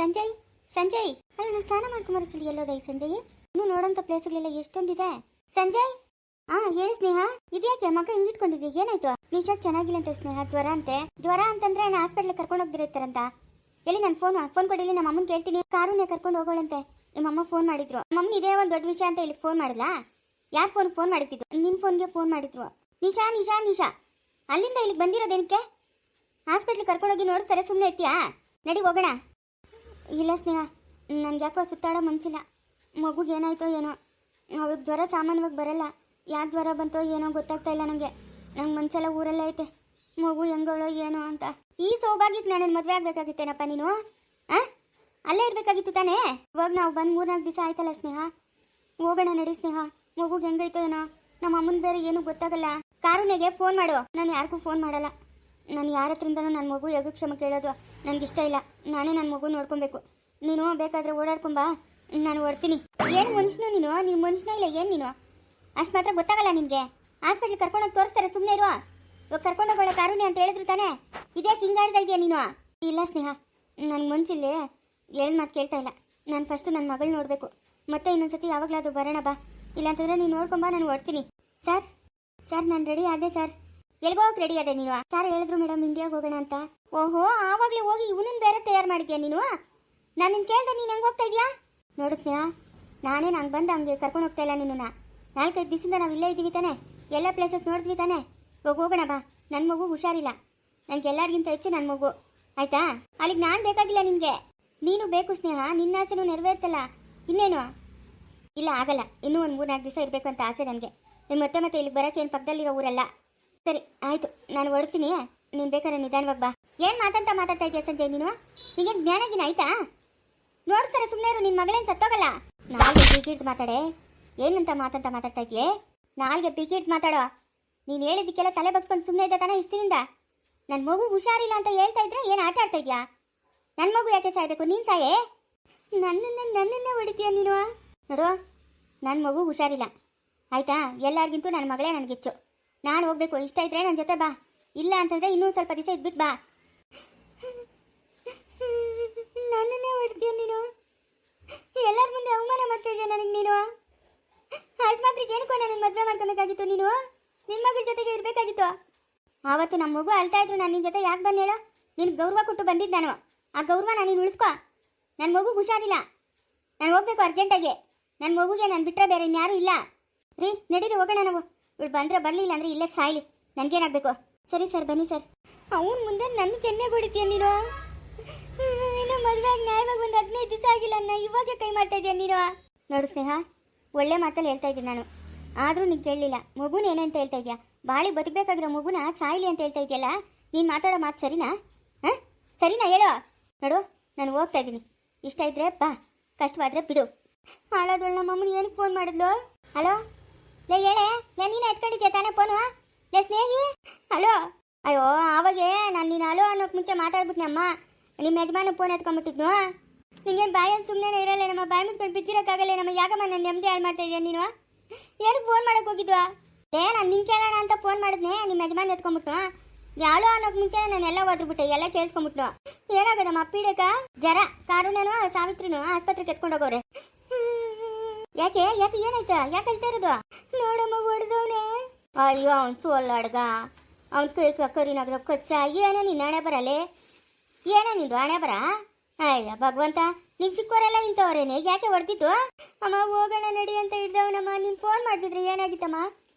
ಸಂಜಯ್ ಸಂಜಯ್ ಅಲ್ಲ ನಾನು ಸ್ನಾನ ಮಾಡ್ಕೊಂಬರಿಸಲಿ ಎಲ್ಲೋದ ಈ ಸಂಜಯ್ ಇನ್ನೂ ನೋಡೋಂಥ ಪ್ಲೇಸ್ಗಳೆಲ್ಲ ಎಷ್ಟೊಂದಿದೆ. ಸಂಜಯ್ ಹೇಳಿ ಸ್ನೇಹ, ಇದ್ಯಾಕೆ ಮಗ ಹಿಂಗಿಟ್ಕೊಂಡಿದ್ದೆ, ಏನಾಯ್ತು? ನಿಶಾ ಚೆನ್ನಾಗಿಲ್ಲ ಅಂತ ಸ್ನೇಹ, ಜ್ವರ ಅಂತೆ. ಜ್ವರ ಅಂತಂದ್ರೆ ನಾನು ಹಾಸ್ಪಿಟ್ಲಿಗೆ ಕರ್ಕೊಂಡು ಹೋಗ್ದಿರ್ತಾರಂತ. ಎಲ್ಲಿ ನಾನು ಫೋನ್ ಕೊಡಿಲಿ, ನಮ್ಮ ಅಮ್ಮನ ಕೇಳ್ತೀನಿ, ಕಾರುಣ್ಯ ಕರ್ಕೊಂಡು ಹೋಗೋಳಂತೆ. ನಿಮ್ಮಮ್ಮ ಫೋನ್ ಮಾಡಿದ್ರು. ನಮ್ಮಮ್ಮನ ಇದೇ ಒಂದು ದೊಡ್ಡ ವಿಷಯ ಅಂತ ಇಲ್ಲಿಗೆ ಫೋನ್ ಮಾಡಿದ್ಲಾ? ಯಾರು ಫೋನ್ ಮಾಡಿದ್ದು? ನಿನ್ನ ಫೋನ್ಗೆ ಫೋನ್ ಮಾಡಿದ್ರು. ನಿಶಾ ನಿಶಾ ನಿಶಾ ಅಲ್ಲಿಂದ ಇಲ್ಲಿಗೆ ಬಂದಿರೋದೇನಕ್ಕೆ? ಹಾಸ್ಪಿಟ್ಲಿಗೆ ಕರ್ಕೊಂಡೋಗಿ ನೋಡಿಸ್ತಾರೆ, ಸುಮ್ಮನೆ ಎತ್ತೀಯಾ? ನಡಿ ಹೋಗೋಣ. ಇಲ್ಲ ಸ್ನೇಹ, ನನ್ಗೆ ಯಾಕೋ ಸುತ್ತಾಡೋ ಮನಸ್ಸಿಲ್ಲ. ಮಗುಗೆ ಏನಾಯ್ತೋ ಏನೋ, ಅವಳಿಗೆ ಜ್ವರ ಸಾಮಾನ್ಯವಾಗಿ ಬರಲ್ಲ. ಯಾಕೆ ಜ್ವರ ಬಂತೋ ಏನೋ ಗೊತ್ತಾಗ್ತಾ ಇಲ್ಲ ನನಗೆ. ನಂಗೆ ಮನಸ್ಸೆಲ್ಲ ಊರಲ್ಲೇ ಐತೆ, ಮಗು ಹೆಂಗಳೋ ಏನೋ ಅಂತ. ಈ ಸೌಭಾಗ್ಯಕ್ಕೆ ನಾನು ಮದುವೆ ಆಗಬೇಕಾಗಿತ್ತೇನಪ್ಪ ನೀನು? ಅಲ್ಲೇ ಇರಬೇಕಾಗಿತ್ತು ತಾನೇ. ಇವಾಗ ನಾವು ಬಂದು 3-4 ದಿವಸ ಆಯ್ತಲ್ಲ ಸ್ನೇಹ, ಹೋಗೋಣ ನಡಿ ಸ್ನೇಹ. ಮಗುಗೆ ಹೆಂಗೈತೋ ಏನೋ, ನಮ್ಮ ಅಮ್ಮನ ಬೇರೆ ಏನೂ ಗೊತ್ತಾಗಲ್ಲ. ಕಾರುಣ್ಯಗೆ ಫೋನ್ ಮಾಡು. ನಾನು ಯಾರಿಗೂ ಫೋನ್ ಮಾಡಲ್ಲ. ನಾನು ಯಾರ ಹತ್ರದಿಂದನೂ ನನ್ನ ಮಗು ಯೋಗಕ್ಷೇಮ ಕೇಳೋದು ನನಗಿಷ್ಟ ಇಲ್ಲ. ನಾನೇ ನನ್ನ ಮಗು ನೋಡ್ಕೊಬೇಕು. ನೀನು ಬೇಕಾದರೆ ಓಡಾಡ್ಕೊಂಬಾ, ನಾನು ಹೊಡ್ತೀನಿ. ಏನು ಮನುಷ್ಯನು ನೀನು ಮನುಷ್ಯನೇ ಇಲ್ಲ ಏನು ನೀನು? ಅಷ್ಟು ಮಾತ್ರ ಗೊತ್ತಾಗಲ್ಲ ನಿನಗೆ? ಹಾಸ್ಪಿಟ್ಲಿಗೆ ಕರ್ಕೊಂಡೋಗಿ ತೋರಿಸ್ತಾರೆ, ಸುಮ್ಮನೆ ಇರುವ. ಇವಾಗ ಕರ್ಕೊಂಡೋಗೋಳ ಕಾರುಣ್ಯ ಅಂತ ಹೇಳಿದ್ರು ತಾನೇ, ಇದ್ಯಾಕೆ ಹಿಂಗಾಡ್ತಾ ಇದೆಯಾ ನೀನು? ಇಲ್ಲ ಸ್ನೇಹ, ನನ್ನ ಮನಸ್ಸಿಲ್ಲಿ ಏನು ಮಾತು ಕೇಳ್ತಾ ಇಲ್ಲ. ನಾನು ಫಸ್ಟು ನನ್ನ ಮಗಳು ನೋಡಬೇಕು, ಮತ್ತೆ ಇನ್ನೊಂದ್ಸತಿ ಯಾವಾಗಲಾದ್ರು ಬರೋಣ ಬಾ. ಇಲ್ಲಾಂತಂದರೆ ನೀನು ನೋಡ್ಕೊಂಬಾ, ನಾನು ಹೊಡ್ತೀನಿ. ಸರ್ ನಾನು ರೆಡಿ ಆದೆ ಸರ್. ಎಲ್ಗೋಗಿ ರೆಡಿ ಆದೆ ನೀನು? ಸರ್ ಹೇಳಿದ್ರು ಮೇಡಮ್ ಇಂಡಿಯಾಗೆ ಹೋಗೋಣ ಅಂತ. ಓಹೋ, ಆವಾಗಲೇ ಹೋಗಿ ಇವನನ್ನು ಬೇರೆ ತಯಾರು ಮಾಡಿದ್ಯಾ ನೀನು? ನಾನು ನಿನ್ನ ಕೇಳ್ದೆ ನೀನು ಹೆಂಗೆ ಹೋಗ್ತಾ ಇದೆಯಾ? ನೋಡು ಸ್ನೇಹ, ನಾನೇ ನಂಗೆ ಬಂದು ಹಂಗೆ ಕರ್ಕೊಂಡು ಹೋಗ್ತಾ ಇಲ್ಲ ನಿನ್ನನ್ನು. 4-5 ದಿವಸದಿಂದ ನಾವು ಇಲ್ಲೇ ಇದ್ದೀವಿ ತಾನೆ, ಎಲ್ಲ ಪ್ಲೇಸಸ್ ನೋಡಿದ್ವಿ ತಾನೆ. ಇವಾಗ ಹೋಗೋಣ ಬಾ. ನನ್ನ ಮಗು ಹುಷಾರಿಲ್ಲ, ನನಗೆ ಎಲ್ಲರಿಗಿಂತ ಹೆಚ್ಚು ನನ್ನ ಮಗು, ಆಯಿತಾ? ಅಲ್ಲಿಗೆ ನಾನು ಬೇಕಾಗಿಲ್ಲ ನಿನಗೆ, ನೀನು ಬೇಕು ಸ್ನೇಹ. ನಿನ್ನ ಆಸೆನೂ ನೆರವೇರ್ತಲ್ಲ, ಇನ್ನೇನು? ಇಲ್ಲ ಆಗಲ್ಲ, ಇನ್ನೂ ಒಂದು 3-4 ದಿವಸ ಇರಬೇಕು ಅಂತ ಆಸೆ ನನಗೆ. ನೀನು ಮತ್ತೆ ಇಲ್ಲಿಗೆ ಬರೋಕ್ಕೆ ಏನು ಪಕ್ಕದಲ್ಲಿರೋ ಊರಲ್ಲ. ಸರಿ ಆಯಿತು, ನಾನು ಹೊಡ್ತೀನಿ, ನೀನು ಬೇಕಾದ್ರೆ ನಿಧಾನವಾಗಿ ಬಾ. ಏನು ಮಾತಾಡ್ತಾ ಇದೆಯಾ ಸಂಜಯ್ ನೀನು? ನಿನಗೆ ಜ್ಞಾನಗಿನ ಆಯ್ತಾ? ನೋಡ್ತಾರೆ ಸುಮ್ಮನೆ ಇರು, ನಿನ್ನ ಮಗಳೇನು ಸತ್ತೋಗಲ್ಲ. ನಾಲ್ಗೆ ಪೀಕಿಡ್ದು ಮಾತಾಡೆ. ಏನಂತ ಮಾತಾಡ್ತಾ ಇದೆಯೇ? ನಾಲ್ಗೆ ಪೀಕಿಡ್ದು ಮಾತಾಡೋ. ನೀನು ಹೇಳಿದ್ದಕ್ಕೆಲ್ಲ ತಲೆ ಬಗ್ಸ್ಕೊಂಡು ಸುಮ್ಮನೆ ಇದ್ದ ತಾನೇ ಇಷ್ಟಿನಿಂದ? ನನ್ನ ಮಗು ಹುಷಾರಿಲ್ಲ ಅಂತ ಹೇಳ್ತಾ ಇದ್ರೆ ಏನು ಆಟ ಆಡ್ತಾ ಇದೆಯಾ? ನನ್ನ ಮಗು ಯಾಕೆ ಸಾಯ್ಬೇಕು? ನೀನು ಸಾಯೇ? ನನ್ನನ್ನೇ ಹೊಡಿತೀಯ ನೀನು? ನೋಡು, ನನ್ನ ಮಗು ಹುಷಾರಿಲ್ಲ ಆಯಿತಾ? ಎಲ್ಲರಿಗಿಂತೂ ನನ್ನ ಮಗಳೇ ನನಗಿಚ್ಚು. ನಾನು ಹೋಗ್ಬೇಕು, ಇಷ್ಟ ಇದ್ರೆ ನನ್ನ ಜೊತೆ ಬಾ, ಇಲ್ಲ ಅಂತಂದರೆ ಇನ್ನೂ ಸ್ವಲ್ಪ ದಿವಸ ಇದ್ಬಿಟ್ಟು ಬಾ. ನನ್ನನ್ನೇ ಹೊಡ್ತೀಯ ನೀನು? ಎಲ್ಲರ ಮುಂದೆ ಅವಮಾನ ಮಾಡ್ತಾ ಇದೆಯಾ ನನಗೆ ನೀನು? ಆಸ್ಪತ್ರೆಗೆ ಏನಕ್ಕೋ ನನ್ನ ಮದುವೆ ಮಾಡ್ಕೊಬೇಕಾಗಿತ್ತು ನೀನು? ನಿನ್ನ ಮಗಳ ಜೊತೆಗೆ ಇರಬೇಕಾಗಿತ್ತು. ಆವತ್ತು ನಮ್ಮ ಮಗು ಅಳ್ತಾ ಇದ್ರು, ನಾನು ನಿನ್ನ ಜೊತೆ ಯಾಕೆ ಬಂದು ಹೇಳೋ? ನಿನಗೆ ಗೌರವ ಕೊಟ್ಟು ಬಂದಿದ್ದು ನಾನು. ಆ ಗೌರವ ನಾನು ಉಳಿಸ್ಕೊ. ನನ್ನ ಮಗು ಹುಷಾರಿಲ್ಲ, ನಾನು ಹೋಗ್ಬೇಕು ಅರ್ಜೆಂಟಾಗಿ. ನನ್ನ ಮಗುಗೆ ನಾನು ಬಿಟ್ಟರೆ ಬೇರೆ ಇನ್ಯಾರೂ ಇಲ್ಲ. ರೀ ನಡೀರಿ ಹೋಗೋಣ ನಾವು. ಇವಳು ಬಂದರೆ ಬರಲಿಲ್ಲ ಅಂದರೆ ಇಲ್ಲೇ ಸಾಯ್ಲಿ, ನನಗೇನಾಗಬೇಕು? ಸರಿ ಸರ್, ಬನ್ನಿ ಸರ್. ಅವನ ಮುಂದೆ ನನ್ನ ಕೆನ್ನೆ ಹೊಡಿತೀಯ ನೀನು? ಇನ್ನು ಮದುವೆಯಾಗಿ ನ್ಯಾಯವಾಗಿ ಒಂದು 15 ದಿವಸ ಆಗಿಲ್ಲ ಅನ್ನ, ಇವಾಗೆ ಕೈ ಮಾಡ್ತಾ ಇದೆಯಾ ನೀನು? ನೋಡು ಸ್ನೇಹ, ಒಳ್ಳೆ ಮಾತಲ್ಲಿ ಹೇಳ್ತಾ ಇದ್ದೀನಿ ನಾನು, ಆದರೂ ನೀನು ಕೇಳಲಿಲ್ಲ. ಮಗುನ ಏನೇ ಅಂತ ಹೇಳ್ತಾ ಇದೆಯಾ? ಬಾಳಿ ಬದುಕಬೇಕಾಗಿರೋ ಮಗುನ ಸಾಯ್ಲಿ ಅಂತ ಹೇಳ್ತಾ ಇದೆಯಲ್ಲ, ನೀನು ಮಾತಾಡೋ ಮಾತು ಸರಿನಾ? ಸರಿನಾ ಹೇಳೋ? ನೋಡು, ನಾನು ಹೋಗ್ತಾ ಇದ್ದೀನಿ, ಇಷ್ಟ ಇದ್ರೆ ಬಾ, ಕಷ್ಟವಾದರೆ ಬಿಡು. ಹಾಳಾದವಳು ನಮ್ಮ ಅಮ್ಮನ ಏನಕ್ಕೆ ಫೋನ್ ಮಾಡಿದ್ಲು? ಹಲೋ ಲೇ ಹೇಳೆ, ನೀನು ಎತ್ಕೊಂಡಿದ್ಯಾ ತಾನೇ ಫೋನು? ಲೇ ಸ್ನೇಹಿ, ಹಲೋ. ಅಯ್ಯೋ, ಆವಾಗೆ ನಾನು ನೀನು ಹಲೋ ಅನ್ನೋಕೆ ಮುಂಚೆ ಮಾತಾಡ್ಬಿಟ್ನಿ ಅಮ್ಮ. ನಿಮ್ಮ ಯಜಮಾನ ಫೋನ್ ಎತ್ಕೊಂಡ್ಬಿಟ್ಟಿದ್ನು. ನಿಂಗೇನು ಬಾಯಲ್ಲಿ ಸುಮ್ಮನೆ ಇರಲ್ಲ ನಮ್ಮ, ಬಾಯಿ ಮುಚ್ಕೊಂಡು ಬಿದ್ದಿರೋಕ್ಕಾಗಲ್ಲ ನಮ್ಮ. ಯಾಕಮ್ಮ ನನ್ನ ನೆಮ್ಮದಿ ಹಾಳು ಮಾಡ್ತಾ ಇದೆಯಾ ನೀನು? ಏನಕ್ಕೆ ಫೋನ್ ಮಾಡೋಕೆ ಹೋಗಿದ್ವಾ? ನಾನು ನಿಂಗೆ ಕೇಳೋಣ ಅಂತ ಫೋನ್ ಮಾಡಿದ್ನೆ, ನಿಮ್ಮ ಯಜಮಾನ ಎತ್ಕೊಂಡ್ಬಿಟ್ಟು. ಯಾಳೋ ಅನ್ನೋಕೆ ಮುಂಚೆ ನಾನೆಲ್ಲ ಓದ್ಬಿಟ್ಟೆ, ಎಲ್ಲ ಕೇಳಿಸ್ಕೊಂಡ್ಬಿಟ್ಟು. ಏನಾಗದಮ್ಮ ಅಪ್ಪಿಡಕ? ಜ್ವರ. ಕಾರುಣ್ಯನೂ ಸಾವಿತ್ರಿನೂ ಆಸ್ಪತ್ರೆಗೆ ಎತ್ಕೊಂಡು ಹೋಗೋರೆ. ಯಾಕೆ ಏನಾಯ್ತಾ? ಯಾಕೆ ಹೇಳ್ತಾ ಇರೋದು? ನೋಡಮ್ಮ ಹೊಡೆದವನೇ. ಅಯ್ಯೋ, ಅವ್ನು ಸೋಲಾಡ್ಗ, ಅವ್ನು ಕೈ ಕರಿನಾಗ್ರ ಕೊಚ್ಚ. ಏನೇ ನಿನ್ನ ಹಣೆ ಬರಲೇ? ಏನೇ ನಿಂದು ಹಣೆ ಬರ? ಅಯ್ಯ ಭಗವಂತ, ನಿಂಗೆ ಸಿಕ್ಕೋರೆಲ್ಲ ಇಂಥವ್ರೇನೆ, ಯಾಕೆ ಹೊಡೆದಿತ್ತು? ಅಮ್ಮ ಹೋಗೋಣ ನಡಿ ಅಂತ ಹಿಡ್ದವನಮ್ಮ. ನೀನು ಫೋನ್ ಮಾಡ್ತಿದ್ರೆ ಏನಾಗಿತ್ತಮ್ಮ?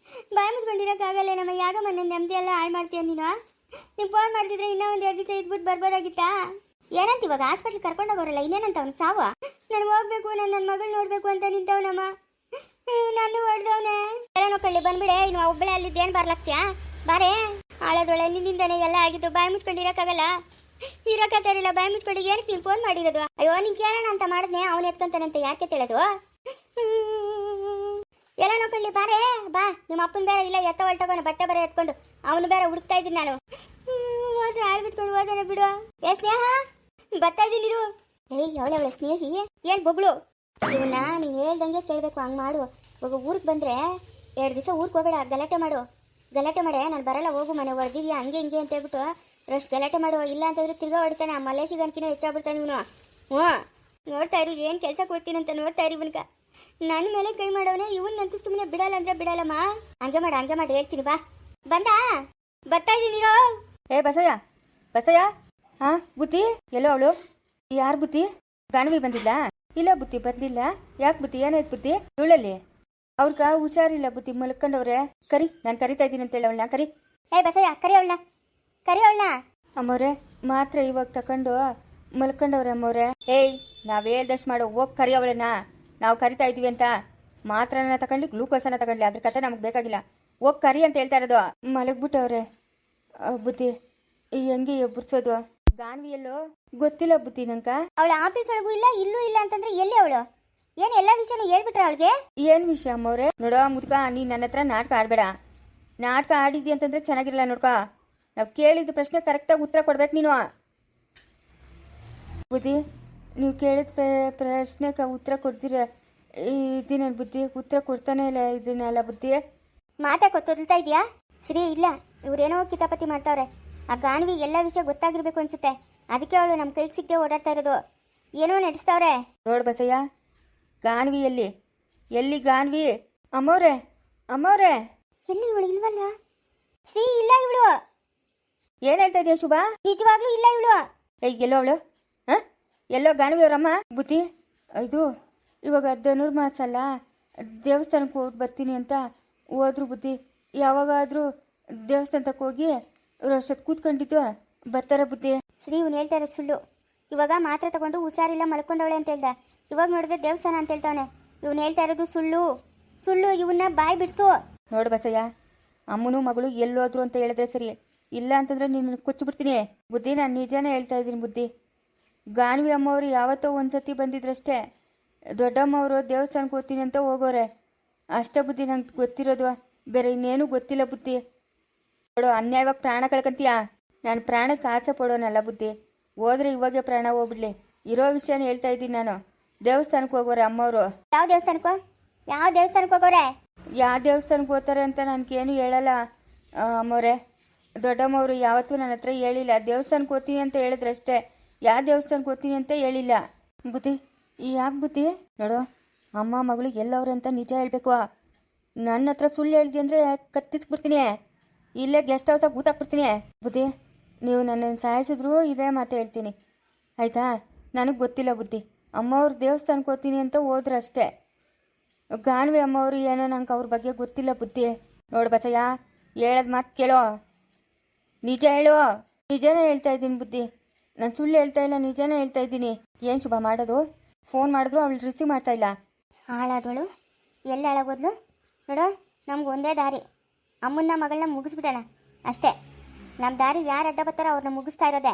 ಬಾಯಿ ಮುಚ್ಕೊಂಡಿರೋಕ್ಕಾಗಲ್ಲ ನಮ್ಮ. ಯಾಕಮ್ಮ ನನ್ನ ನೆಮ್ಮದಿ ಎಲ್ಲ ಹಾಳು ಮಾಡ್ತೀಯ ನೀನು? ನೀವು ಫೋನ್ ಮಾಡ್ತಿದ್ರೆ ಇನ್ನೂ ಒಂದು 2 ದಿವಸ ಇದ್ಬಿಟ್ಟು ಬರ್ಬೋದಾಗಿತ್ತಾ? ಏನಂತ ಇವಾಗ ಹಾಸ್ಪಿಟ್ಲ್ ಕರ್ಕೊಂಡೋಗೋರಲ್ಲ, ಇನ್ನೇನಂತ ಅವ್ನಿಗೆ ಸಾವು? ನಾನು ಹೋಗ್ಬೇಕು, ನನ್ನ ಮಗಳು ನೋಡಬೇಕು ಅಂತ ನಿಂತವನಮ್ಮ. ನಾನು ಹೊಡೆದವನೇ. ಎಲ್ಲ ನೋಡ್ಕೊಳ್ಳಿ ಬಂದ್ಬಿಡೆ, ಇನ್ನು ಒಬ್ಬಳೆ ಅಲ್ಲಿದ್ದೇನು ಬರ್ಲಾಗ್ತೀಯಾ? ಬಾರೇ. ಹಾಳದೊಳೆ, ನಿನ್ನಿಂದನೇ ಎಲ್ಲ ಆಗಿತ್ತು. ಬಾಯಿ ಮುಚ್ಕೊಂಡಿರೋಕ್ಕಾಗಲ್ಲ, ಇರೋಕ್ಕಾಗಲಿಲ್ಲ. ಬಾಯಿ ಮುಚ್ಕೊಂಡು ಏನಕ್ಕೆ ನೀನು ಫೋನ್ ಮಾಡಿರೋದು? ಅಯ್ಯೋ, ನೀನು ಕೇಳೋಣ ಅಂತ ಮಾಡಿದ್ನೆ, ಅವನು ಎತ್ಕೊಂತಾನಂತೆ. ಯಾಕೆ ತಿಳಿದು? ಎಲ್ಲ ನೋಡ್ಕೊಳ್ಳಿ ಬಾರೇ ಬಾ. ನಿಮ್ಮ ಅಪ್ಪನ ಬೇರೆ ಇಲ್ಲ, ಎತ್ತ ಹೊಲ್ಟೋಗೋಣ, ಬಟ್ಟೆ ಬರೆ ಎತ್ಕೊಂಡು. ಅವನು ಬೇರೆ ಹುಡುಕ್ತಾ ಇದ್ದೀನಿ ನಾನು. ಹೋದ್ರೆ ಹಾಳು ಬಿತ್ಕೊಂಡು ಹೋದಾನೆ ಬಿಡು. ಏ ಸ್ನೇಹ, ಬರ್ತಾ ಇದ್ದೀನಿ ಇರು. ಅವಳೆ ಸ್ನೇಹಿ, ಏನು ಬೊಗಳು? ಇವನ್ನ ನೀನು ಹೇಳ್ದಂಗೆ ಕೇಳಬೇಕು, ಹಂಗೆ ಮಾಡು. ಇವಾಗ ಊರಿಗೆ ಬಂದರೆ 2 ದಿವಸ ಊರಿಗೆ ಹೋಗಬೇಡ, ಗಲಾಟೆ ಮಾಡೆ. ನಾನು ಬರಲ್ಲ, ಹೋಗು, ಮನೆ ಹೊಡೆದಿದ್ಯಾ ಹಂಗೆ ಹಿಂಗೆ ಅಂತ ಹೇಳ್ಬಿಟ್ಟು ಅಷ್ಟು ಗಲಾಟೆ ಮಾಡು. ಇಲ್ಲ ಅಂತಂದ್ರೆ ತಿರ್ಗಾ ಹೊಡಿತಾನೆ. ಆ ಮಲೇಶಿಗನ್ಕಿನ ಹೆಚ್ಚಾಗ್ಬಿಡ್ತಾನೆ ಇವನು. ಹ್ಞೂ ನೋಡ್ತಾ ಇರು ಏನು ಕೆಲಸ ಕೊಡ್ತೀನಂತ ನೋಡ್ತಾ ಇರು ಇವನ್ಗ. ನನ್ನ ಮೇಲೆ ಕೈ ಮಾಡವನೇ ಇವನ್ನಂತೂ ಸುಮ್ಮನೆ ಬಿಡಲ್ಲ ಅಂದ್ರೆ ಬಿಡಲ್ಲಮ್ಮ. ಹಂಗೆ ಮಾಡಿ ಹೇಳ್ತೀನಿ ಬಾ. ಬರ್ತಾ ಇದ್ದೀನಿರೋ. ಏ ಬಸಯ್ಯ ಬಸಯ್ಯ, ಹಾ ಬುದ್ಧಿ ಎಲ್ಲೋ ಅವಳು? ಯಾರು ಬುದ್ಧಿ? ಗಾನವಿ ಬಂದಿಲ್ಲ? ಇಲ್ಲ ಬುದ್ಧಿ ಬಂದಿಲ್ಲ. ಯಾಕೆ ಬುದ್ಧಿ, ಏನಾಯ್ತು ಬುದ್ಧಿ? ಇವಳಲ್ಲಿ ಅವ್ರಿಗ ಹುಷಾರಿಲ್ಲ ಬುದ್ಧಿ, ಮಲ್ಕೊಂಡವ್ರೆ. ಕರಿ, ನಾನು ಕರಿತಾ ಇದ್ದೀನಿ ಅಂತೇಳಿ ಅವಳನ್ನ ಕರಿ. ಏ ಬಸಯ್ಯ ಕರಿ ಅವಳನ್ನ. ಅಮ್ಮವ್ರೆ ಮಾತ್ರ ಇವಾಗ ತಕೊಂಡು ಮಲ್ಕೊಂಡವ್ರೆ ಅಮ್ಮವ್ರೆ. ಏಯ್ ನಾವು ಹೇಳ್ದಷ್ಟು ಮಾಡು, ಹೋಗಿ ಕರಿ ಅವಳನ್ನ. ನಾವು ಕರಿತಾ ಇದ್ದೀವಿ ಅಂತ ಮಾತ್ರನ ತಗೊಂಡು ಗ್ಲೂಕೋಸನ್ನ ತಗೊಂಡ್ಲಿ, ಅದ್ರ ಕತೆ ನಮಗೆ ಬೇಕಾಗಿಲ್ಲ. ಹೋಗಿ ಕರಿ ಅಂತ ಹೇಳ್ತಾ ಇರೋದು. ಮಲಗ್ಬಿಟ್ಟವ್ರೆ ಬುದ್ಧಿ, ಹೆಂಗೆ ಎಬ್ಬರ್ಸೋದು? ಗಾನ್ವಿ ಎಲ್ಲೋ ಗೊತ್ತಿಲ್ಲ ಬುದ್ಧಿ ನಂಕ. ಅವಳ ಆಫೀಸ್ ಒಳಗೂ ಇಲ್ಲ, ಇಲ್ಲೂ ಇಲ್ಲ ಅಂತಂದ್ರೆ ಎಲ್ಲಿ ಅವಳು? ಏನು ಎಲ್ಲ ವಿಷಯನೂ ಹೇಳ್ಬಿಟ್ರೆ ಅವಳಿಗೆ? ಏನು ವಿಷಯ ಅಮ್ಮವ್ರೆ? ನೋಡೋ ಮುದ್ಕ, ನೀನು ನನ್ನ ಹತ್ರ ನಾಟಕ ಆಡಬೇಡ. ನಾಟಕ ಆಡಿದ್ದಿ ಅಂತಂದ್ರೆ ಚೆನ್ನಾಗಿರಲ್ಲ ನೋಡ್ಕೊ. ನಾವು ಕೇಳಿದ ಪ್ರಶ್ನೆ ಕರೆಕ್ಟಾಗಿ ಉತ್ತರ ಕೊಡ್ಬೇಕು ನೀನು. ಬುದ್ಧಿ, ನೀವು ಕೇಳಿದ ಪ್ರಶ್ನೆಗೆ ಉತ್ತರ ಕೊಡ್ತೀರ ಇದೀನೇನು ಬುದ್ಧಿ? ಉತ್ತರ ಕೊಡ್ತಾನೆ ಇಲ್ಲ ಇದನ್ನೆಲ್ಲ ಬುದ್ಧಿ. ಮಾತಾ ಗೊತ್ತೋದಿಲ್ತಾ ಇದೆಯಾ? ಸರಿ ಇಲ್ಲ, ಇವ್ರೇನೋ ಕಿತಾಪತಿ ಮಾಡ್ತಾವ್ರೆ. ಆ ಗಾನ್ವಿ ಎಲ್ಲ ವಿಷಯ ಗೊತ್ತಾಗಿರ್ಬೇಕು ಅನ್ಸುತ್ತೆ, ಅದಕ್ಕೆ ಅವಳು ನಮ್ಮ ಕೈಗೆ ಸಿಕ್ಕದೆ ಓಡಾಡ್ತಾ ಇರೋದು. ಏನೋ ನಡೆಸ್ತಾವ್ರೆ. ನೋಡು ಬಸಯ್ಯ, ಗಾನ್ವಿ ಎಲ್ಲಿ ಗಾನ್ವಿ? ಅಮ್ಮವ್ರೆ ಎಲ್ಲಿ ಇವಳು? ಇಲ್ವಲ್ಲ ಶ್ರೀ, ಇಲ್ಲ ಇವಳು. ಏನು ಹೇಳ್ತಾ ಇದೆಯಾ ಶುಭ? ನಿಜವಾಗ್ಲೂ ಇಲ್ಲ ಇವಳು. ಎಲ್ಲೋ ಅವಳು? ಹಾಂ, ಎಲ್ಲೋ ಗಾನ್ವಿ ಅವರಮ್ಮ? ಬುದ್ಧಿ, ಇದು ಇವಾಗ ಧನುರ್ಮಾಸ ಅಲ್ಲ, ದೇವಸ್ಥಾನಕ್ಕೆ ಹೋಗಿ ಬರ್ತೀನಿ ಅಂತ ಹೋದ್ರು ಬುದ್ಧಿ. ಯಾವಾಗಾದರೂ ದೇವಸ್ಥಾನಕ್ಕೆ ಹೋಗಿ ಅಷ್ಟೊತ್ತು ಕೂತ್ಕೊಂಡಿದ್ದು ಬರ್ತಾರೆ ಬುದ್ಧಿ. ಶ್ರೀ, ಇವ್ನು ಹೇಳ್ತಾ ಇರೋ ಸುಳ್ಳು. ಇವಾಗ ಮಾತ್ರೆ ತಗೊಂಡು ಹುಷಾರಿಲ್ಲ ಮಲ್ಕೊಂಡವಳೆ ಅಂತ ಹೇಳ್ದ, ಇವಾಗ ನೋಡಿದ್ರೆ ದೇವಸ್ಥಾನ ಅಂತ ಹೇಳ್ತಾವನೆ. ಇವನು ಹೇಳ್ತಾ ಇರೋದು ಸುಳ್ಳು. ಇವನ್ನ ಬಾಯಿ ಬಿಡ್ಸು. ನೋಡು ಬಸಯ್ಯ, ಅಮ್ಮನೂ ಮಗಳು ಎಲ್ಲೋದ್ರು ಅಂತ ಹೇಳಿದ್ರೆ ಸರಿ, ಇಲ್ಲ ಅಂತಂದ್ರೆ ನೀನು ಕೊಚ್ಚಿಬಿಡ್ತೀನಿ ಬುದ್ಧಿ. ನಾನು ನಿಜಾನೇ ಹೇಳ್ತಾ ಇದ್ದೀನಿ ಬುದ್ಧಿ. ಗಾನ್ವಿ ಅಮ್ಮವ್ರು ಯಾವತ್ತೋ ಒಂದ್ಸತಿ ಬಂದಿದ್ರಷ್ಟೇ. ದೊಡ್ಡಮ್ಮವರು ದೇವಸ್ಥಾನಕ್ಕೆ ಹೋಗ್ತೀನಿ ಅಂತ ಹೋಗೋರೆ ಅಷ್ಟೇ ಬುದ್ಧಿ. ನಂಗೆ ಗೊತ್ತಿರೋದು ಬೇರೆ ಇನ್ನೇನು ಗೊತ್ತಿಲ್ಲ ಬುದ್ಧಿ. ನೋಡು, ಅನ್ಯಾಯವಾಗಿ ಪ್ರಾಣ ಕಳ್ಕೊಂತೀಯಾ? ನಾನು ಪ್ರಾಣಕ್ಕೆ ಆಸೆ ಪಡೋನಲ್ಲ ಬುದ್ಧಿ. ಹೋದ್ರೆ ಇವಾಗೆ ಪ್ರಾಣ ಹೋಗ್ಬಿಡ್ಲಿ. ಇರೋ ವಿಷಯನ ಹೇಳ್ತಾ ಇದ್ದೀನಿ ನಾನು. ದೇವಸ್ಥಾನಕ್ಕೆ ಹೋಗೋರೆ ಅಮ್ಮವರು. ಯಾವ ದೇವಸ್ಥಾನಕ್ಕೆ ಹೋಗೋರೆ? ಯಾವ ದೇವಸ್ಥಾನಕ್ಕೆ ಹೋಗ್ತಾರೆ ಅಂತ ನನಗೇನು ಹೇಳಲ್ಲ ಅಮ್ಮವ್ರೆ. ದೊಡ್ಡಮ್ಮವರು ಯಾವತ್ತೂ ನನ್ನ ಹತ್ರ ಹೇಳಿಲ್ಲ. ದೇವಸ್ಥಾನಕ್ಕೆ ಹೋಗ್ತೀನಿ ಅಂತ ಹೇಳಿದ್ರೆ ಅಷ್ಟೇ, ಯಾವ ದೇವಸ್ಥಾನಕ್ಕೆ ಹೋಗ್ತೀನಿ ಅಂತ ಹೇಳಿಲ್ಲ ಬುದ್ಧಿ. ಯಾಕೆ ಬುದ್ಧಿ? ನೋಡು, ಅಮ್ಮ ಮಗಳಿಗೆ ಎಲ್ಲವ್ರೆ ಅಂತ ನಿಜ ಹೇಳಬೇಕು. ನನ್ನ ಹತ್ರ ಸುಳ್ಳು ಹೇಳ್ದಿ ಅಂದರೆ ಕತ್ತಿಸ್ಬಿಡ್ತೀನಿ, ಇಲ್ಲೇ ಗೆಸ್ಟ್ ಹೌಸಾಗಿ ಕೂತಾಕ್ಬಿಡ್ತೀನಿ ಬುದ್ಧಿ. ನೀವು ನನ್ನನ್ನು ಸಾಯಿಸಿದ್ರು ಇದೇ ಮಾತು ಹೇಳ್ತೀನಿ, ಆಯಿತಾ? ನನಗೆ ಗೊತ್ತಿಲ್ಲ ಬುದ್ಧಿ. ಅಮ್ಮವ್ರು ದೇವಸ್ಥಾನಕ್ಕೆ ಹೋಗ್ತೀನಿ ಅಂತ ಹೋದ್ರೆ ಅಷ್ಟೇ. ಗಾನ್ವಿ ಅಮ್ಮವರು ಏನೋ ನಂಗೆ ಅವ್ರ ಬಗ್ಗೆ ಗೊತ್ತಿಲ್ಲ ಬುದ್ಧಿ. ನೋಡು ಬಸಯ್ಯ, ಹೇಳೋದು ಮಾತು ಕೇಳೋ, ನಿಜ ಹೇಳು. ನಿಜನೇ ಹೇಳ್ತಾ ಇದ್ದೀನಿ ಬುದ್ಧಿ, ನಾನು ಸುಳ್ಳು ಹೇಳ್ತಾ ಇಲ್ಲ, ನಿಜನೇ ಹೇಳ್ತಾ ಇದ್ದೀನಿ. ಏನು ಶುಭ ಮಾಡೋದು? ಫೋನ್ ಮಾಡಿದ್ರು ಅವಳು ರಿಸೀವ್ ಮಾಡ್ತಾ ಇಲ್ಲ. ಹಾಳಾದವಳು ಎಲ್ಲಿ ಹಾಳಾಗೋದ್ಲು ನೋಡು. ನಮ್ಗೆ ಒಂದೇ ದಾರಿ, ಅಮ್ಮನ್ನ ಮಗಳನ್ನ ಮುಗಿಸ್ಬಿಡೋಣ ಅಷ್ಟೇ. ನಮ್ಮ ದಾರಿ ಯಾರು ಅಡ್ಡ ಬರ್ತಾರೋ ಅವ್ರನ್ನ ಮುಗಿಸ್ತಾ ಇರೋದೆ.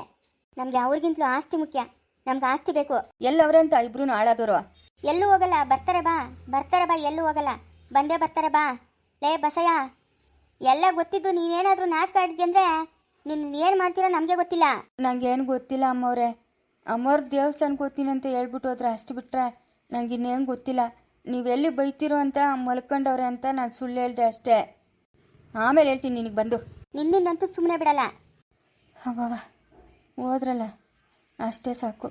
ನಮ್ಗೆ ಅವ್ರಿಗಿಂತಲೂ ಆಸ್ತಿ ಮುಖ್ಯ. ನಮ್ಗೆ ಆಸ್ತಿ ಬೇಕು. ಎಲ್ಲವ್ರೆ ಅಂತ ಇಬ್ರು ಹಾಳಾದವರು? ಎಲ್ಲೂ ಹೋಗಲ್ಲ, ಬರ್ತಾರೆ ಬಾ ಎಲ್ಲೂ ಹೋಗಲ್ಲ, ಬಂದೇ ಬರ್ತಾರೆ ಬಾ. ಲೇ ಬಸಯ್ಯ, ಎಲ್ಲ ಗೊತ್ತಿದ್ದು ನೀನೇನಾದರೂ ನಾಟಕ ಆಡಿದ್ಯಂದ್ರೆ ನಿನ್ನ ಏನು ಮಾಡ್ತೀರೋ ನಮಗೆ ಗೊತ್ತಿಲ್ಲ. ನನಗೇನು ಗೊತ್ತಿಲ್ಲ ಅಮ್ಮವ್ರೆ. ಅಮ್ಮವ್ರ ದೇವಸ್ಥಾನಕ್ಕೆ ಹೋಗ್ತೀನಿ ಅಂತ ಹೇಳ್ಬಿಟ್ಟು ಹೋದ್ರೆ ಅಷ್ಟು ಬಿಟ್ರೆ ನನಗೆ ಇನ್ನೇನು ಗೊತ್ತಿಲ್ಲ. ನೀವೆಲ್ಲಿ ಬೈತೀರೋ ಅಂತ ಮಲ್ಕೊಂಡವ್ರೆ ಅಂತ ನಾನು ಸುಳ್ಳು ಹೇಳ್ದೆ ಅಷ್ಟೇ. ಆಮೇಲೆ ಹೇಳ್ತೀನಿ ನಿನಗೆ ಬಂದು. ನಿನ್ನಂತೂ ಸುಮ್ಮನೆ ಬಿಡಲ್ಲ. ಅವಾಗ ಹೋದ್ರಲ್ಲ ಅಷ್ಟೇ ಸಾಕು.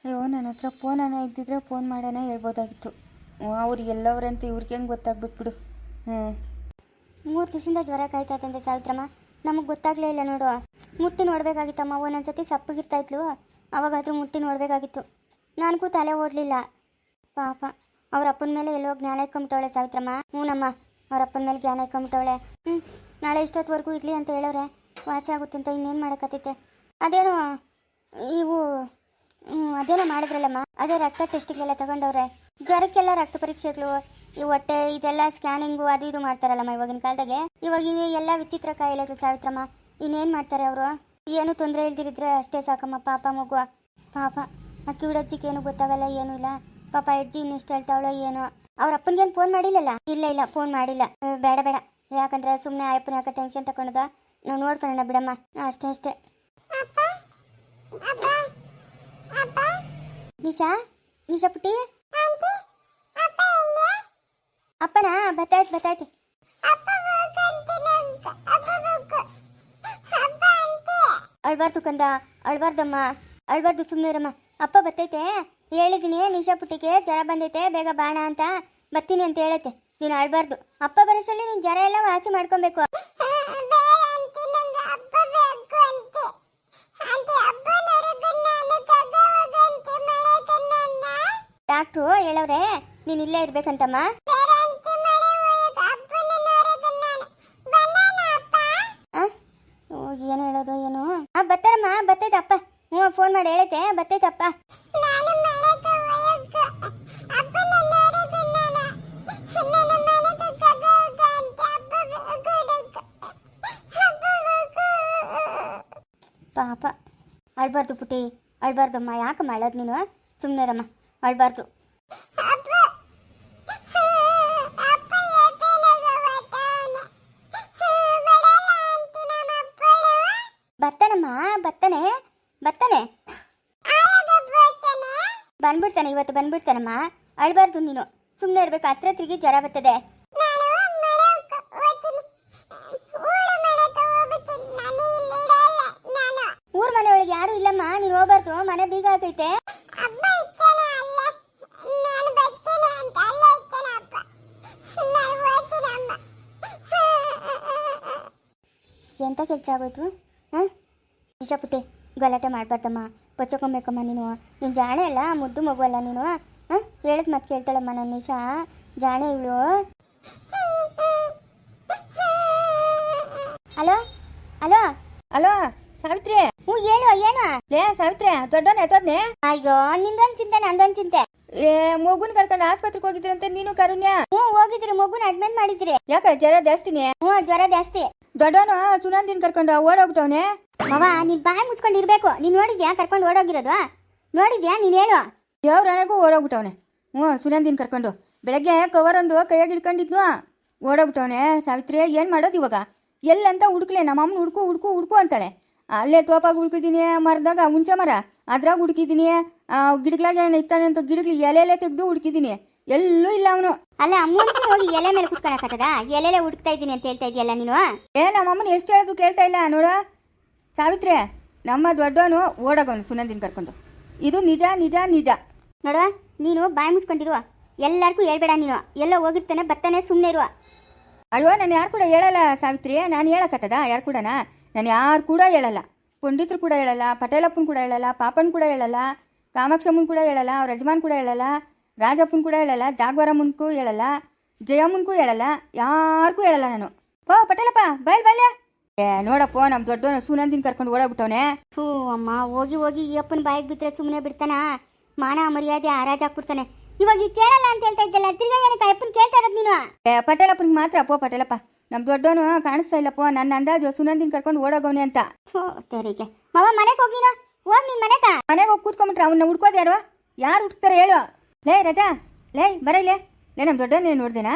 ಅಯ್ಯೋ, ನನ್ನ ಹತ್ರ ಫೋನನ್ನ ಇದ್ದಿದ್ರೆ ಫೋನ್ ಮಾಡೋಣ ಹೇಳ್ಬೋದಾಗಿತ್ತು. ಅವ್ರು ಎಲ್ಲವ್ರೆ ಅಂತ ಇವ್ರಿಗೆ ಹೆಂಗೆ ಗೊತ್ತಾಗ್ಬೇಕು ಬಿಡು. 3 ದಿವಸದಿಂದ ಜ್ವರ ಕಾಯ್ತಾ ಇತ್ತಂತೆ ಸಾವಿತ್ರಮ್ಮ, ನಮಗೆ ಗೊತ್ತಾಗಲೇ ಇಲ್ಲ ನೋಡು. ಮುಟ್ಟಿ ನೋಡಬೇಕಾಗಿತ್ತಮ್ಮ. ಒಂದೊಂದ್ಸತಿ ಸಪ್ಪಗಿರ್ತಾ ಇದ್ಲು, ಅವಾಗಾದ್ರೂ ಮುಟ್ಟಿ ನೋಡಬೇಕಾಗಿತ್ತು. ನನಗೂ ತಲೆ ಓಡಲಿಲ್ಲ ಪಾಪ. ಅವ್ರ ಅಪ್ಪನ ಮೇಲೆ ಎಲ್ಲೋ ಜ್ಞಾನ ಇಟ್ಕೊಂಬಿಟ್ಟವಳೆ ಸಾವಿತ್ರಮ್ಮ. ಹ್ಞೂನಮ್ಮ, ಅವ್ರ ಅಪ್ಪನ ಮೇಲೆ ಜ್ಞಾನ ಇಟ್ಕೊಂಬಿಟ್ಟವಳೆ. ನಾಳೆ ಇಷ್ಟೊತ್ತವರೆಗೂ ಇರಲಿ ಅಂತ ಹೇಳೋರೆ, ವಾಸಿ ಆಗುತ್ತೆ ಅಂತ. ಇನ್ನೇನು ಮಾಡೋಕ್ಕತ್ತೈತೆ? ಅದೇನೋ ಇವು ಅದೇನೋ ಮಾಡಿದ್ರಲ್ಲಮ್ಮ, ಅದೇ ರಕ್ತ ಟೆಸ್ಟಿಗೆಲ್ಲ ತಗೊಂಡವ್ರೆ. ಜ್ವರಕ್ಕೆಲ್ಲ ರಕ್ತ ಪರೀಕ್ಷೆಗಳು, ಈ ಹೊಟ್ಟೆ ಇದೆಲ್ಲ ಸ್ಕ್ಯಾನಿಂಗು ಅದು ಇದು ಮಾಡ್ತಾರಲ್ಲಮ್ಮ ಇವಾಗಿನ ಕಾಲದಾಗೆ. ಇವಾಗ ಎಲ್ಲ ವಿಚಿತ್ರ ಕಾಯಿಲೆಗಳು ಸಾವಿತ್ರಮ್ಮ. ಇನ್ನೇನು ಮಾಡ್ತಾರೆ ಅವರು? ಏನು ತೊಂದರೆ ಇಲ್ದಿರಿದ್ರೆ ಅಷ್ಟೇ ಸಾಕಮ್ಮ. ಪಾಪ ಮಗು, ಪಾಪ ಅಕ್ಕಿ ಬಿಡಜ್ಜಿಗೆ ಏನು ಗೊತ್ತಾಗಲ್ಲ, ಏನೂ ಇಲ್ಲ ಪಾಪ. ಅಜ್ಜಿ ಇನ್ನೆಷ್ಟು ಹೇಳ್ತಾವಳೋ ಏನೋ. ಅವ್ರ ಅಪ್ಪನಿಗೇನು ಫೋನ್ ಮಾಡಿಲ್ಲಲ್ಲ? ಇಲ್ಲ ಫೋನ್ ಮಾಡಿಲ್ಲ. ಬೇಡ, ಯಾಕಂದ್ರೆ ಸುಮ್ಮನೆ ಅಪ್ಪನ ಯಾಕೆ ಟೆನ್ಷನ್ ತಗೊಂಡದ. ನಾವು ನೋಡ್ಕೊಳ್ಳೋಣ ಬಿಡಮ್ಮ, ಅಷ್ಟೇ. ನಿಶಾ ಪುಟ್ಟಿ, ಅಪ್ಪನ ಬತ್ತಾಯ್ತು. ಅಳ್ಬಾರ್ದು ಕಂದ, ಅಳ್ಬಾರ್ದಮ್ಮ. ಅಳ್ಬಾರ್ದು ಸುಮ್ಮನೆ ಇರಮ್ಮ. ಅಪ್ಪ ಬತ್ತೈತೆ, ಹೇಳಿದ್ದೀನಿ ನಿಶಾ ಪುಟ್ಟಿಗೆ ಜ್ವರ ಬಂದೈತೆ, ಬೇಗ ಬಾಣ ಅಂತ ಬರ್ತೀನಿ ಅಂತ ಹೇಳೈತೆ. ನೀನು ಅಳ್ಬಾರ್ದು. ಅಪ್ಪ ಬರೋಷ್ಟರಲ್ಲಿ ನೀನು ಜ್ವರ ಎಲ್ಲ ವಾಸಿ ಮಾಡ್ಕೊಬೇಕು. ಡಾಕ್ಟ್ರು ಹೇಳವ್ರೆ ನೀನು ಇಲ್ಲೇ ಇರ್ಬೇಕಂತಮ್ಮ. ಏನು ಹೇಳೋದು ಏನು? ಬರ್ತಾರಮ್ಮ, ಬತ್ತೈತೆ ಅಪ್ಪ. ಹ್ಞೂ ಫೋನ್ ಮಾಡಿ ಹೇಳೈತೆ, ಬತ್ತೈತೆ ಅಪ್ಪ. ಪಾಪ ಅಳ್ಬಾರ್ದು ಪುಟ್ಟಿ, ಅಳ್ಬಾರ್ದಮ್ಮ. ಯಾಕಮ್ಮ ಅಳೋದು ನೀನು? ಸುಮ್ಮನೆರಮ್ಮ, ಅಳ್ಬಾರ್ದು. ಬರ್ತಾನಮ್ಮ, ಬರ್ತಾನೆ ಬರ್ತಾನೆ ಬಂದ್ಬಿಡ್ತಾನೆ, ಇವತ್ತು ಬಂದ್ಬಿಡ್ತಾನಮ್ಮ. ಅಳ್ಬಾರ್ದು ನೀನು, ಸುಮ್ಮನೆ ಇರ್ಬೇಕು. ಹತ್ರ ತಿರುಗಿ ಜ್ವರ ಬರ್ತದೆ. ಊರ್ ಮನೆ ಒಳಗೆ ಯಾರು ಇಲ್ಲಮ್ಮ, ನೀನು ಹೋಗ್ಬಾರ್ದು. ಮನೆ ಬೀಗ ಹಾಕೈತೆ. ಎಂತ ಕೆಲಸ ಆಗೋಯ್ತು? ಹಾಂ ಇಷ್ಟಪುಟ್ಟಿ, ಗಲಾಟೆ ಮಾಡಬಾರ್ದಮ್ಮ, ಬಚ್ಕೊಂಬೇಕಮ್ಮ. ನೀನು ಜಾಣೆ ಅಲ್ಲ, ಮುದ್ದು ಮಗು ಅಲ್ಲ ನೀನು. ಹಾಂ ಹೇಳಿದ್ ಮತ್ತೆ ಕೇಳ್ತಾಳಮ್ಮ ನನ್ನ ನಿಶಾ, ಜಾಣೆ ಇವಳು. Hello hello hello Savitri. ಹ್ಞೂ ಹೇಳು, ಏನು? ಲೇ ಸಾವಿತ್ರಿ, ದೊಡ್ಡವನ ಎತ್ತೋದ್ನೆ. ಅಯ್ಯೋ, ನಿಂದೊಂದು ಚಿಂತೆ ನಂದೊಂದು ಚಿಂತೆ. ಮಗುನ ಕರ್ಕೊಂಡು ಆಸ್ಪತ್ರೆಗೆ ಹೋಗಿದ್ರಂತೆ ನೀನು ಕರುಣ್ಯ? ಹ್ಞೂ ಹೋಗಿದ್ರಿ, ಮಗುನ ಅಡ್ಮಿಟ್ ಮಾಡಿದ್ರಿ. ಯಾಕ ಜ್ವರ ಜಾಸ್ತಿನೇ? ಹ್ಞೂ ಜ್ವರ ಜಾಸ್ತಿ. ದೊಡ್ಡವನು ಸುನಂದಿನ ಕರ್ಕೊಂಡು ಓಡೋಗ್ಬಿಟ್ಟವನೆ. ಮವ ನೀನ್ ಬಾಯಿ ಮುಚ್ಕೊಂಡು ಇರ್ಬೇಕು. ನೀನ್ ನೋಡಿದ್ಯಾ ಕರ್ಕೊಂಡು ಓಡೋಗಿರೋದು? ನೋಡಿದ್ಯಾ? ನೀನ್ ಹೇಳು. ದೇವ್ರಣೆಗೂ ಓಡೋಗ್ಬಿಟ್ಟವನೆ. ಹ್ಞೂ ಸುನಂದಿನ ಕರ್ಕೊಂಡು ಬೆಳಗ್ಗೆ ಕವರ್ ಒಂದು ಕೈಯಾಗಿ ಹಿಡ್ಕೊಂಡಿದ್ನು, ಓಡೋಗ್ಬಿಟ್ಟವನೆ. ಸಾವಿತ್ರಿ, ಏನು ಮಾಡೋದು ಇವಾಗ? ಎಲ್ಲಂತ ಹುಡುಕ್ಲೆ? ನಮ್ಮ ಅಮ್ಮನ ಹುಡ್ಕು ಹುಡ್ಕು ಹುಡ್ಕು ಅಂತಾಳೆ. ಅಲ್ಲೇ ತೋಪಾಗಿ ಹುಡುಕಿದ್ದೀನಿ, ಮರದಾಗ ಹುಂಚೆ ಮರ ಅದ್ರಾಗ ಹುಡುಕಿದ್ದೀನಿ, ಗಿಡಗ್ಲಾಗ ಇತ್ತಾನೆ ಅಂತ ಗಿಡಗ್ಲಿ ಎಲೆ ತೆಗೆದು ಹುಡುಕಿದ್ದೀನಿ, ಎಲ್ಲೂ ಇಲ್ಲ ಅವನು. ಅಲ್ಲ ಮುಂಚೆ ಹೋಗಿ ಎಲೆ ಮೇಲೆ ಕುತ್ಕೊಳಕತ್ತದ? ಎಲೆಲೆ ಹುಡುಕ್ತಾ ಇದ್ದೀನಿ ಅಂತ ಹೇಳ್ತಾ ಇದೆಯಲ್ಲ ನೀನು. ನಮ್ಮ ಅಮ್ಮನ ಎಷ್ಟು ಹೇಳಿದ್ರು ಕೇಳ್ತಾ ಇಲ್ಲ ನೋಡ ಸಾವಿತ್ರಿ. ನಮ್ಮ ದೊಡ್ಡವನು ಓಡೋಗವನು ಸುನಂದಿನ ಕರ್ಕೊಂಡು. ಇದು ನಿಜ ನಿಜ ನಿಜ. ನೋಡ, ನೀನು ಬಾಯಿ ಮುಚ್ಕೊಂಡಿರುವ, ಎಲ್ಲರಿಗೂ ಹೇಳ್ಬೇಡ. ನೀನು ಎಲ್ಲೋ ಹೋಗಿರ್ತಾನೆ, ಬರ್ತಾನೆ, ಸುಮ್ಮನೆ ಇರುವ. ಅಯ್ಯೋ, ನಾನು ಯಾರು ಕೂಡ ಹೇಳಲ್ಲ ಸಾವಿತ್ರಿ. ನಾನು ಹೇಳಕತ್ತದ ಯಾರು ಕೂಡ? ನಾನು ಯಾರು ಕೂಡ ಹೇಳಲ್ಲ. ಪಂಡಿತರು ಕೂಡ ಹೇಳಲ್ಲ, ಪಟೇಲಪ್ಪನ ಕೂಡ ಹೇಳಲ್ಲ, ಪಾಪನ್ ಕೂಡ ಹೇಳಲ್ಲ, ಕಾಮಾಕ್ಷಮ್ಮನ್ ಕೂಡ ಹೇಳಲ್ಲ, ಅವ್ರ ಯಜಮಾನ್ ಕೂಡ ಹೇಳಲ್ಲ, ರಾಜಪ್ಪನ ಕೂಡ ಹೇಳಲ್ಲ, ಜಾಗವರಮ್ಮನ್ಗೂ ಹೇಳಲ್ಲ, ಜಯಮ್ಮನ್ಗೂ ಹೇಳಲ್ಲ, ಯಾರಿಗೂ ಹೇಳಲ್ಲ ನಾನು. ಓ ಪಟೇಲಪ್ಪ ಬಾಯ್ಲೆ. ನೋಡಪ್ಪ, ನಮ್ಮ ದೊಡ್ಡವನು ಸುನಂದಿನ ಕರ್ಕೊಂಡು ಓಡೋಗ್ಬಿಟ್ಟವನೆ. ಹ್ಞೂ ಅಮ್ಮ, ಹೋಗಿ ಹೋಗಿ ಈ ಅಪ್ಪನ ಬಾಯಿಗೆ ಬಿದ್ದರೆ ಸುಮ್ಮನೆ ಬಿಡ್ತಾನ? ಮಾನ ಮರ್ಯಾದೆ ಹಾರಾಜಾಕ್ಬಿಡ್ತಾನೆ. ಇವಾಗ ಈಗ ಕೇಳಲ್ಲ ಅಂತ ಹೇಳ್ತಾ ಇದ್ದಲ್ಲ, ತಿರ್ಗಾ ಏನಕ್ಕೆ ಅಪ್ಪನ ಕೇಳ್ತಾ ಇರೋದು ನೀನು? ಪಟೇಲಪ್ಪನಿಗೆ ಮಾತ್ರ ಪೋ ಪಟೇಲಪ್ಪ. ನಮ್ಮ ದೊಡ್ಡವನು ಕಾಣಿಸ್ತಾ ಇಲ್ಲಪ್ಪ. ನನ್ನ ಅಂದಾಜು ಸುನಂದಿನ ಕರ್ಕೊಂಡು ಓಡೋಗವನೆ ಅಂತ. ತೆರಿಗೆ ಮಾವ, ಮನೆಗೆ ಹೋಗಿನ ಹೋಗಿ. ನಿನ್ ಮನೆಗೆ ಹೋಗಿ ಕೂತ್ಕೊಂಡ್ಬಿಟ್ರೆ ಅವನ್ನ ಹುಡ್ಕೋದು ಯಾರು? ಯಾರು ಹುಡ್ಕ್ತಾರೆ ಹೇಳು? ಲೇ ರಜಾ, ಲೇ ಬರಲೇ. ಲೇ ನಮ್ಮ ದೊಡ್ಡವನೇ ನೋಡ್ದೇನಾ?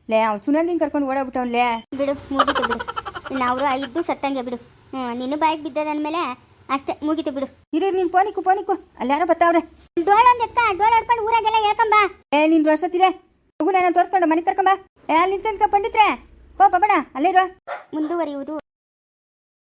ಲೇ ಅವ್ನು ಸುನಂದಿನ ಕರ್ಕೊಂಡು ಓಡೋಗ್ಬಿಟ್ಟವ್ನು. ಬಿಡು, ಮುಗೀತು ಬಿಡು. ಇನ್ನು ಇದ್ದು ಸತ್ತಂಗೆ ಬಿಡು. ನಿನ್ನ ಬಾಯಿಗೆ ಬಿದ್ದದಂದ್ಮೇಲೆ ಅಷ್ಟೇ, ಮುಗೀತು ಬಿಡು. ಇರು, ನೀನು ಪೋನಿಕ್ಕು ಅಲ್ಲಾರೋ ಬರ್ತಾವ್ರೆ. ಡೋಲ್ ಒಂದು ಎತ್ತ, ಡೋಲ್ ಹೊಡ್ಕೊಂಡು ಊರಾಗೆಲ್ಲ ಹೇಳ್ಕೊಂಬ. ನೀನು ವರ್ಷತ್ತಿರೆ ಮಗು ನಾನು ತೋರಿಸ್ಕೊಂಡು ಮನೆಗೆ ಕರ್ಕೊಂಬ. ಅಲ್ಲಿ ನಿಂತ್ಕೊಂಡ್ಕ ಪಂಡಿತ್ರೆ ಪೋ ಪಬಣ ಅಲ್ಲೇ ಇರುವ. ಮುಂದುವರಿಯುವುದು